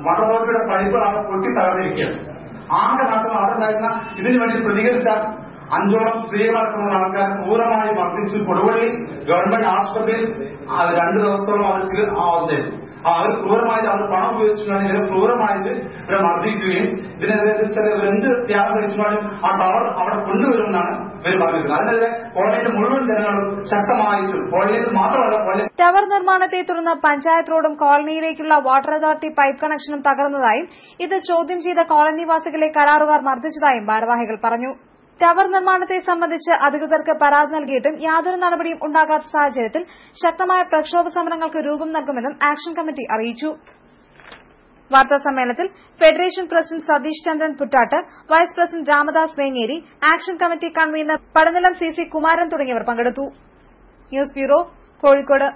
Water അതോറിറ്റിയുടെ pipe അവിടെ പൊട്ടി തകർന്നിരിക്കുകയാണ്. ആകെ നാശം അവിടെ ഉണ്ടായിരുന്ന ഇതിനു വേണ്ടി പ്രതികരിച്ച 5ഓളം സ്ത്രീകളടക്കമുള്ള ആൾക്കാർ ക്രൂരമായി മർദ്ദിച്ചു. കൊടുവള്ളി ഗവൺമെന്റ് ആശുപത്രിയിൽ 2 ദിവസത്തോളം അവർ ക്രൂരമായിട്ട് അവർ പണം ഉപയോഗിച്ചിട്ടാണ് ഇവരെ ക്രൂരമായിട്ട് ഇവരെ മർദ്ദിക്കുകയും ഇതിനെതിരെ എന്ത് ത്യാഗം കഴിച്ചാലും ആ ടവർ അവിടെ കൊണ്ടുവരുമെന്നാണ് ഇവർ പറഞ്ഞിരുന്നത്. അതിനെതിരെ കോളനിയിലെ മുഴുവൻ ജനങ്ങളും ശക്തമായിട്ടും കോളനിയിൽ മാത്രമല്ല ടവർ നിർമ്മാണത്തെ തുടർന്ന് പഞ്ചായത്ത് റോഡും കോളനിയിലേക്കുള്ള വാട്ടർ അതോറിറ്റി പൈപ്പ് കണക്ഷനും തകർന്നതായും ഇത് ചോദ്യം ചെയ്ത കോളനിവാസികളെ കരാറുകാർ മർദ്ദിച്ചതായും ഭാരവാഹികൾ പറഞ്ഞു. ടവർ നിർമ്മാണത്തെ സംബന്ധിച്ച് അധികൃതർക്ക് പരാതി നൽകിയിട്ടും യാതൊരു നടപടിയും ഉണ്ടാകാത്ത സാഹചര്യത്തിൽ ശക്തമായ പ്രക്ഷോഭ സമരങ്ങൾക്ക് രൂപം നൽകുമെന്നും ആക്ഷൻ കമ്മിറ്റി അറിയിച്ചു. വാർത്താസമ്മേളനത്തിൽ federation president Satheesh Chandran Puttat, vice president Ramadas Vengeri, action committee convener Padanilam CC Kumaran തുടങ്ങിയവർ പങ്കെടുത്തു. News bureau, Kozhikode.